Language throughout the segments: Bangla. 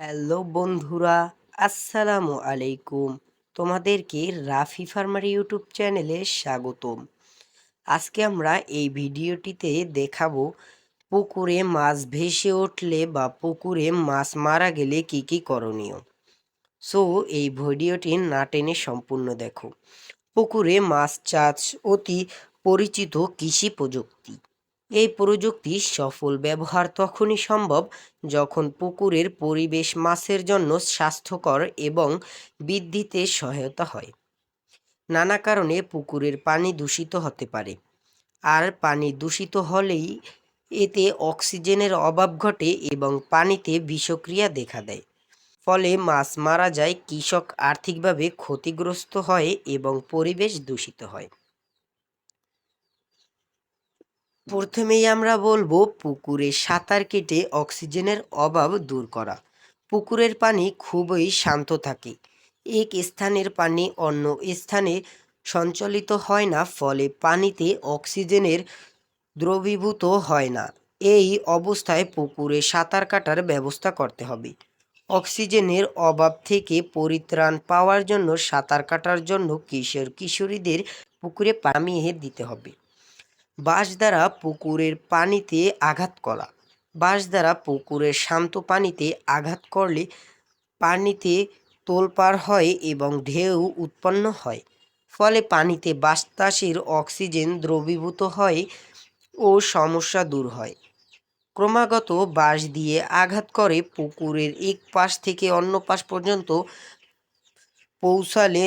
হ্যালো বন্ধুরা, আসসালামু আলাইকুম। তোমাদেরকে রাফি ফার্মার ইউটিউব চ্যানেলে স্বাগতম। আজকে আমরা এই ভিডিওটিতে দেখাবো পুকুরে মাছ ভেসে উঠলে বা পুকুরে মাছ মারা গেলে কি কি করণীয়। সো এই ভিডিওটি না টেনে সম্পূর্ণ দেখো। পুকুরে মাছ চাষ অতি পরিচিত কৃষি প্রযুক্তি। এই প্রযুক্তি সফল ব্যবহার তখনই সম্ভব যখন পুকুরের পরিবেশ মাছের জন্য স্বাস্থ্যকর এবং বৃদ্ধিতে সহায়তা হয়। নানা কারণে পুকুরের পানি দূষিত হতে পারে, আর পানি দূষিত হলেই এতে অক্সিজেনের অভাব ঘটে এবং পানিতে বিষক্রিয়া দেখা দেয়। ফলে মাছ মারা যায়, কৃষক আর্থিকভাবে ক্ষতিগ্রস্ত হয় এবং পরিবেশ দূষিত হয়। প্রথমেই আমরা বলবো পুকুরে সাঁতার কেটে অক্সিজেনের অভাব দূর করা। পুকুরের পানি খুবই শান্ত থাকে। এক স্থানের পানি অন্য স্থানে সঞ্চালিত হয় না, ফলে পানিতে অক্সিজেনের দ্রবীভূত হয় না। এই অবস্থায় পুকুরে সাঁতার কাটার ব্যবস্থা করতে হবে। অক্সিজেনের অভাব থেকে পরিত্রাণ পাওয়ার জন্য সাঁতার কাটার জন্য কিশোরীদের পুকুরে নামিয়ে দিতে হবে। বাঁশ দ্বারা পুকুরের পানিতে আঘাত করা। বাঁশ দ্বারা পুকুরের শান্ত পানিতে আঘাত করলে পানিতে তোলপাড় হয় এবং ঢেউ উৎপন্ন হয়। ফলে পানিতে বাতাসের অক্সিজেন দ্রবীভূত হয় ও সমস্যা দূর হয়। ক্রমাগত বাঁশ দিয়ে আঘাত করে পুকুরের এক পাশ থেকে অন্য পাশ পর্যন্ত পৌঁছালে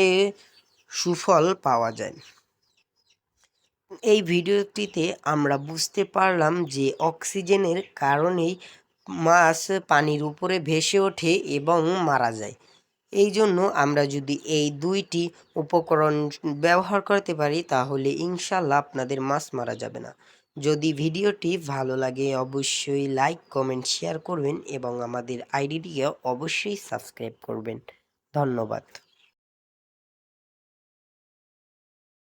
সুফল পাওয়া যায়। এই ভিডিওটিতে আমরা বুঝতে পারলাম যে অক্সিজেনের কারণেই মাছ পানির উপরে ভেসে ওঠে এবং মারা যায়। এই জন্য আমরা যদি এই দুইটি উপকরণ ব্যবহার করতে পারি তাহলে ইনশাল্লাহ আপনাদের মাছ মারা যাবে না। যদি ভিডিওটি ভালো লাগে অবশ্যই লাইক, কমেন্ট, শেয়ার করবেন এবং আমাদের আইডিটিকে অবশ্যই সাবস্ক্রাইব করবেন। ধন্যবাদ।